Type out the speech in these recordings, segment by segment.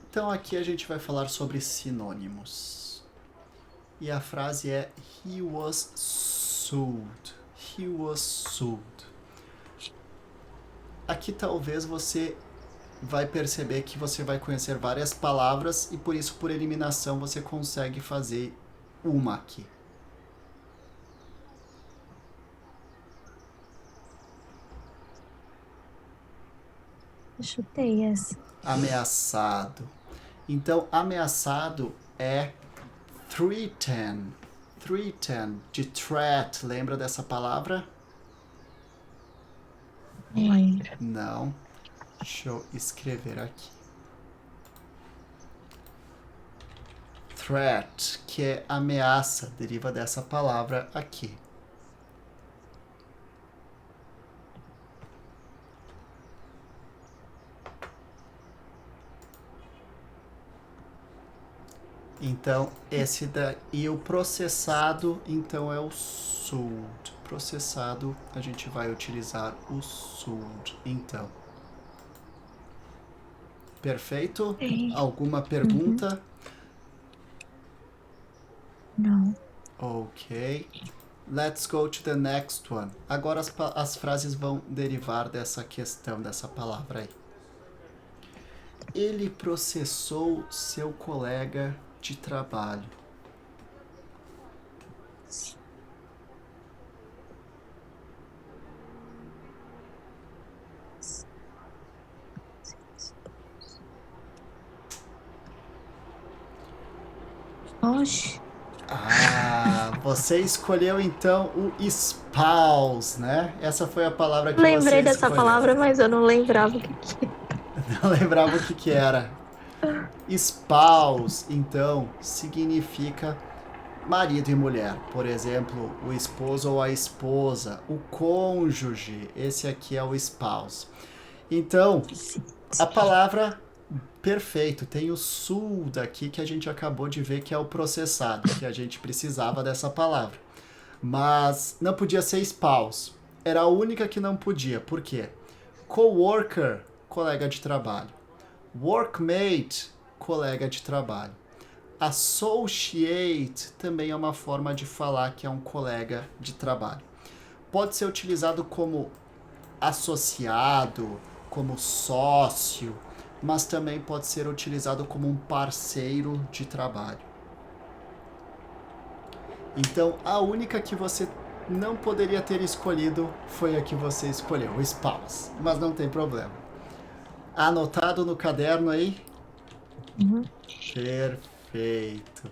Então aqui a gente vai falar sobre sinônimos. E a frase é He was sued. He was sued. Aqui talvez você vai perceber que você vai conhecer várias palavras e por isso, por eliminação, você consegue fazer uma aqui. Eu chutei essa. Ameaçado. Então, ameaçado é threaten. Threaten, de threat. Lembra dessa palavra? Não lembro. Não. Deixa eu escrever aqui. Threat, que é ameaça, deriva dessa palavra aqui. Então, esse daí, o processado, então é o sued. Processado, a gente vai utilizar o sued, então. Perfeito? Ei. Alguma pergunta? Não. Ok. Let's go to the next one. Agora as frases vão derivar dessa questão, dessa palavra aí. Ele processou seu colega de trabalho. Oxe. Você escolheu então o spouse, né? Essa foi a palavra que Lembrei você dessa escolheu. palavra, mas eu não lembrava o que era. Não lembrava o que era. Spouse, então, significa marido e mulher. Por exemplo, o esposo ou a esposa, o cônjuge. Esse aqui é o spouse. Então, a palavra perfeito, tem o sul daqui que a gente acabou de ver que é o processado, que a gente precisava dessa palavra. Mas não podia ser spouse. Era a única que não podia. Por quê? Coworker, colega de trabalho. Workmate, colega de trabalho. Associate também é uma forma de falar que é um colega de trabalho. Pode ser utilizado como associado, como sócio, mas também pode ser utilizado como um parceiro de trabalho. Então, a única que você não poderia ter escolhido foi a que você escolheu, o spouse. Mas não tem problema. Anotado no caderno aí? Uhum. Perfeito.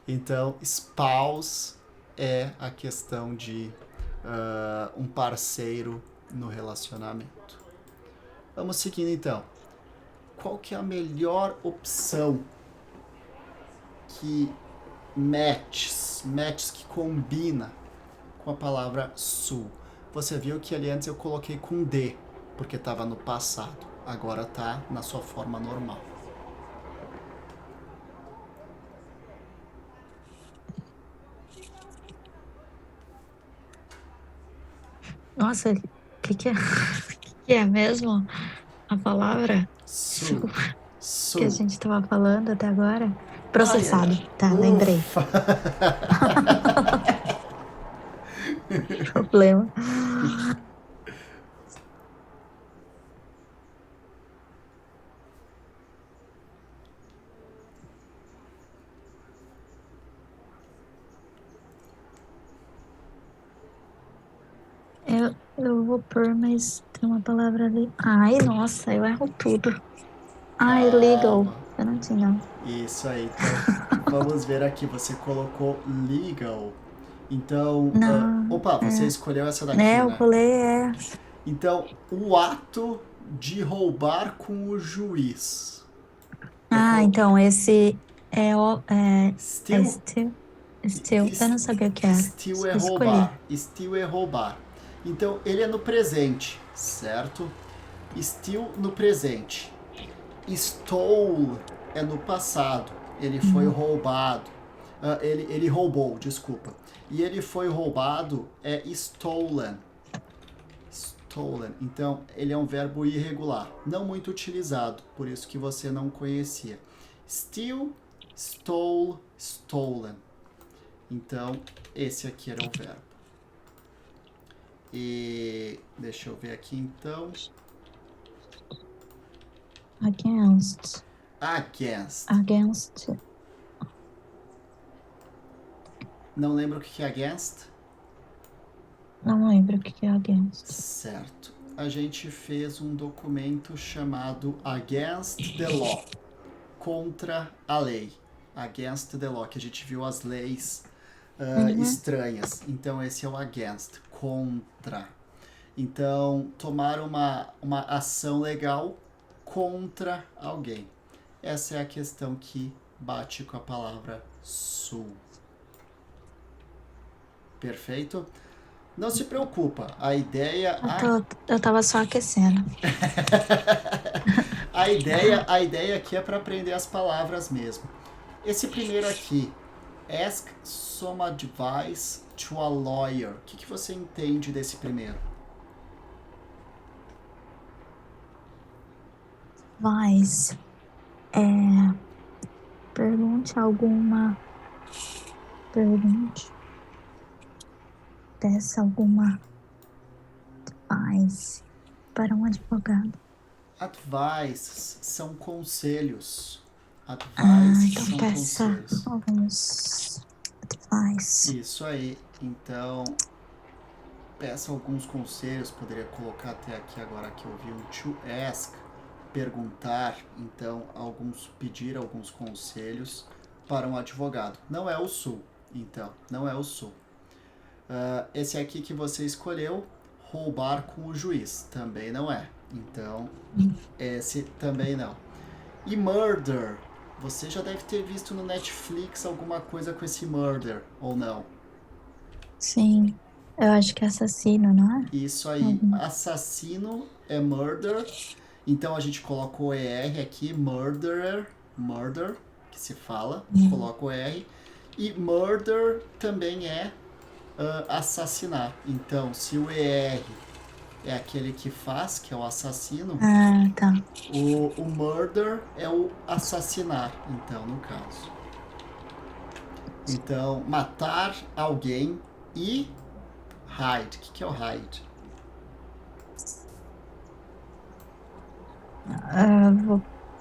Então, spouse é a questão de um parceiro no relacionamento. Vamos seguindo então. Qual que é a melhor opção que matches que combina com a palavra sul? Você viu que ali antes eu coloquei com D, porque estava no passado. Agora está na sua forma normal. Nossa, o que é? O que é mesmo a palavra? Sul. Que a Sul. gente estava falando até agora? Ai, ai, Processado. ai. Tá, lembrei. Ufa. Problema. Eu vou pôr, mas tem uma palavra ali. Ai, nossa, eu erro tudo. Ai, legal. Calma. Eu não tinha. Isso aí, então vamos ver aqui. Você colocou legal. Então, Não, opa, você é. escolheu essa daqui, Eu né? colei é. Então, o ato de roubar com o juiz. Eu Ah, então esse é o. É Still? still. Still. Eu não sabia o que era. Still é Escolhi. roubar. Still é roubar. Então, ele é no presente, certo? Still no presente. Stole é no passado. Ele foi Uhum. roubado. Ele roubou, desculpa. E ele foi roubado é stolen. stolen. Então, ele é um verbo irregular, não muito utilizado, por isso que você não conhecia. Steal, stole, stolen. Então, esse aqui era o verbo. E deixa eu ver aqui então. Against. Against. Against. Não lembro o que é against? Não lembro o que é against. Certo. A gente fez um documento chamado Against the Law. Contra a lei. Against the law, que a gente viu as leis estranhas. Então, esse é o against. Contra. Então, tomar uma ação legal contra alguém. Essa é a questão que bate com a palavra sue. Perfeito? Não se preocupa, a ideia... Eu tava só aquecendo. a ideia aqui é para aprender as palavras mesmo. Esse primeiro aqui, ask some advice to a lawyer. O que você entende desse primeiro? Advice. Pergunte. Peça alguma advice para um advogado. Advice são conselhos. Advice então são peça conselhos. alguns advice. Isso aí. Então, peça alguns conselhos. Poderia colocar até aqui agora que eu vi um to ask. Perguntar. Então, pedir alguns conselhos para um advogado. Não é o sul. Então, não é o sul. Esse aqui que você escolheu, roubar com o juiz. Também não é. Então, esse também não. E murder. Você já deve ter visto no Netflix alguma coisa com esse murder, ou não? Sim, eu acho que é assassino, não é? Isso aí. Assassino é murder. Então a gente coloca o ER aqui, murderer, murder, que se fala, coloca o ER. E murder também é assassinar. Então, se o ER é aquele que faz, que é o assassino, tá. o murder é o assassinar, então, no caso. Então, matar alguém e hide. O que é o hide?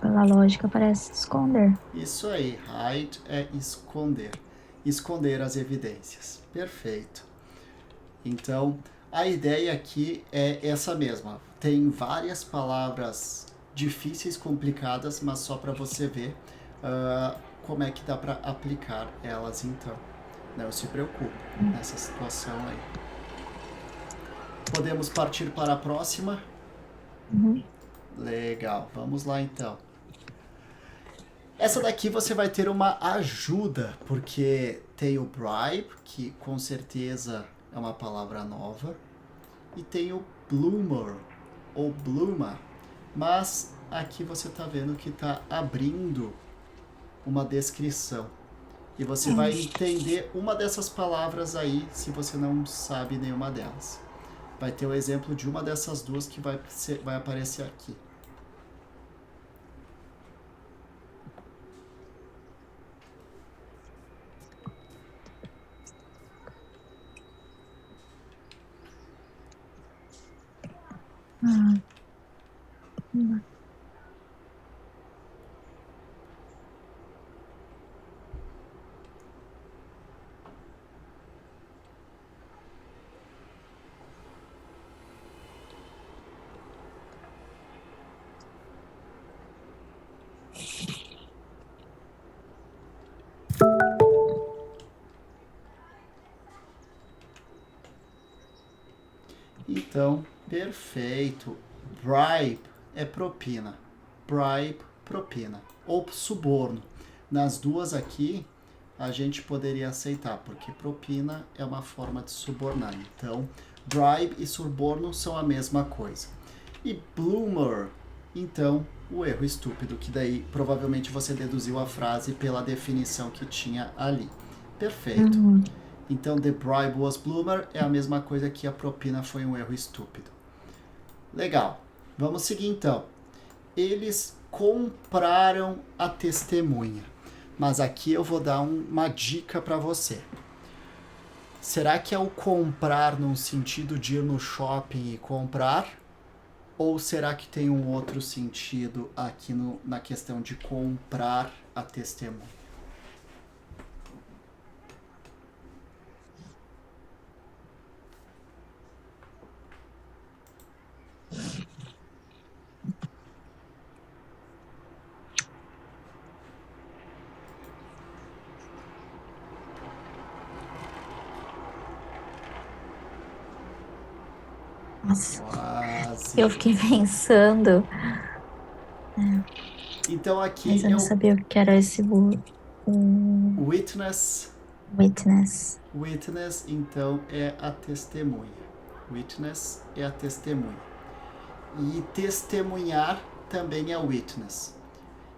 Pela lógica, parece esconder. Isso aí, hide é esconder. Esconder as evidências. Perfeito. Então, a ideia aqui é essa mesma. Tem várias palavras difíceis, complicadas, mas só para você ver como é que dá para aplicar elas então. Não se preocupe nessa situação aí. Podemos partir para a próxima? Legal, vamos lá então. Essa daqui você vai ter uma ajuda, porque tem o bribe, que com certeza é uma palavra nova, e tem o bloomer, ou bloomer, mas aqui você está vendo que está abrindo uma descrição. E você vai entender uma dessas palavras aí, se você não sabe nenhuma delas. Vai ter o exemplo de uma dessas duas que vai aparecer aqui. Então, perfeito. Bribe é propina. Bribe, propina. Ou suborno. Nas duas aqui, a gente poderia aceitar, porque propina é uma forma de subornar. Então, bribe e suborno são a mesma coisa. E bloomer, então, o erro estúpido, que daí provavelmente você deduziu a frase pela definição que tinha ali. Perfeito. Então, the bribe was bloomer é a mesma coisa que a propina foi um erro estúpido. Legal. Vamos seguir então. Eles compraram a testemunha. Mas aqui eu vou dar uma dica para você. Será que é o comprar num sentido de ir no shopping e comprar? Ou será que tem um outro sentido aqui na questão de comprar a testemunha? Nossa, Quase. eu fiquei pensando, Então mas aqui eu é não o sabia o que era esse witness. witness. Witness, então, é a testemunha. Witness é a testemunha. E testemunhar também é witness.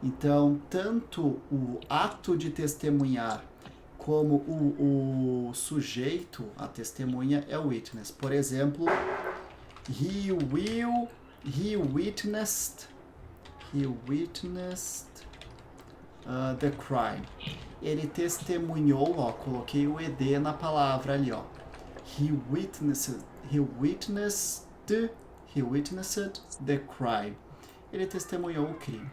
Então, tanto o ato de testemunhar como o sujeito, a testemunha, é o witness. Por exemplo, he witnessed the crime. Ele testemunhou, ó, coloquei o ed na palavra ali, ó. He witnessed the crime. Ele testemunhou o crime.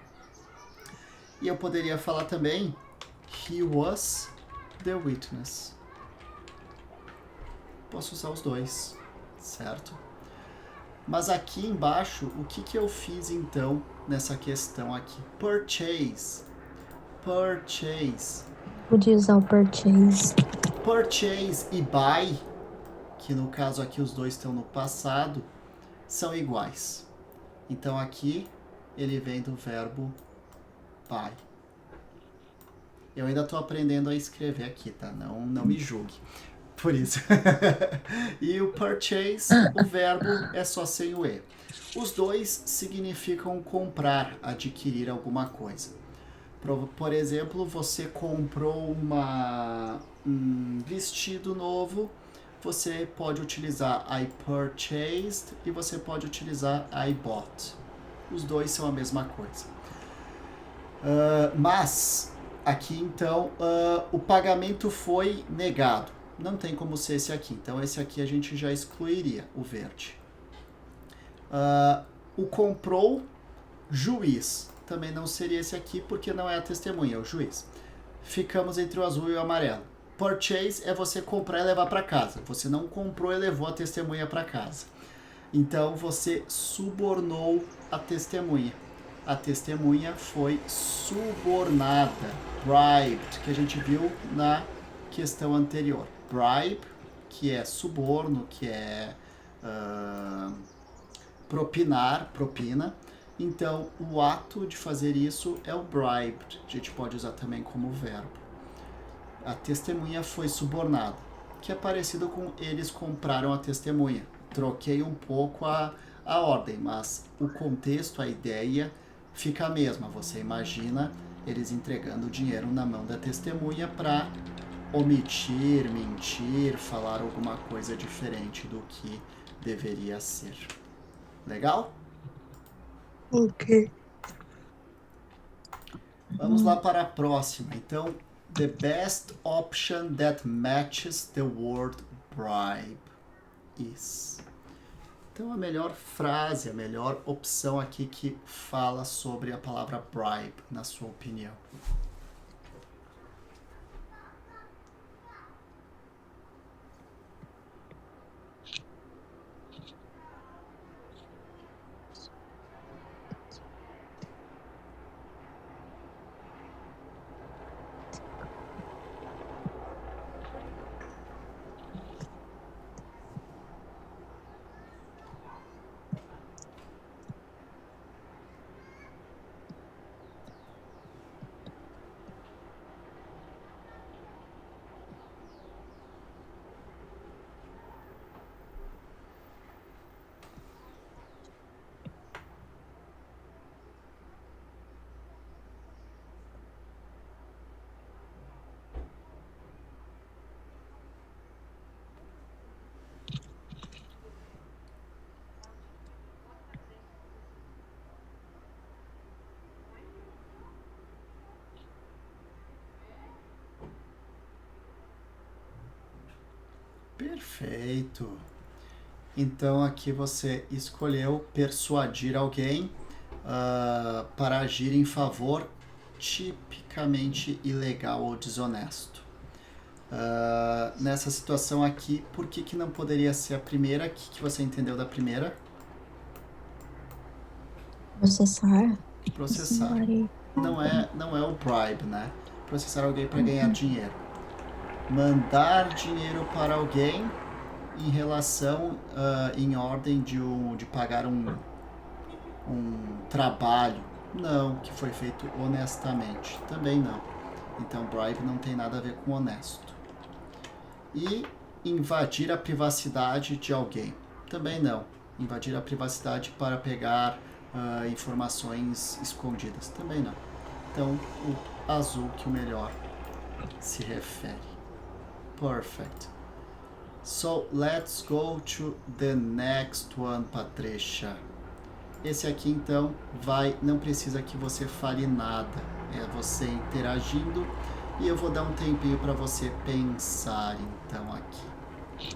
E eu poderia falar também, he was the witness. Posso usar os dois, certo? Mas aqui embaixo, o que eu fiz então nessa questão aqui? Purchase. Podia usar o purchase. Purchase e buy, que no caso aqui os dois estão no passado, são iguais. Então aqui ele vem do verbo buy. Eu ainda estou aprendendo a escrever aqui, tá? Não me julgue. Por isso. E o purchase, o verbo é só sem o E. Os dois significam comprar, adquirir alguma coisa. Por exemplo, você comprou um vestido novo, você pode utilizar I purchased e você pode utilizar I bought. Os dois são a mesma coisa. Mas, aqui então, o pagamento foi negado. Não tem como ser esse aqui. Então, esse aqui a gente já excluiria, o verde. O comprou, juiz. Também não seria esse aqui, porque não é a testemunha, é o juiz. Ficamos entre o azul e o amarelo. Purchase é você comprar e levar para casa. Você não comprou e levou a testemunha para casa. Então, você subornou a testemunha. A testemunha foi subornada, bribed, que a gente viu na questão anterior. Bribe, que é suborno, que é propina. Então, o ato de fazer isso é o bribed. A gente pode usar também como verbo. A testemunha foi subornada, que é parecido com eles compraram a testemunha. Troquei um pouco a ordem, mas o contexto, a ideia fica a mesma. Você imagina eles entregando o dinheiro na mão da testemunha para omitir, mentir, falar alguma coisa diferente do que deveria ser. Legal? Ok. Vamos lá para a próxima. Então, the best option that matches the word bribe is. Então, a melhor frase, a melhor opção aqui que fala sobre a palavra bribe, na sua opinião. Perfeito. Então aqui você escolheu persuadir alguém para agir em favor tipicamente ilegal ou desonesto. Nessa situação aqui, por que não poderia ser a primeira? O que você entendeu da primeira? Processar. Processar. Somebody. Não é o bribe, né? Processar alguém para ganhar dinheiro. Mandar dinheiro para alguém em relação, em ordem de pagar um trabalho. Não, que foi feito honestamente. Também não. Então, bribe não tem nada a ver com honesto. E invadir a privacidade de alguém. Também não. Invadir a privacidade para pegar informações escondidas. Também não. Então, o azul que o melhor se refere. Perfect. So, let's go to the next one, Patrícia. Esse aqui, então, não precisa que você fale nada. É você interagindo. E eu vou dar um tempinho para você pensar, então, aqui.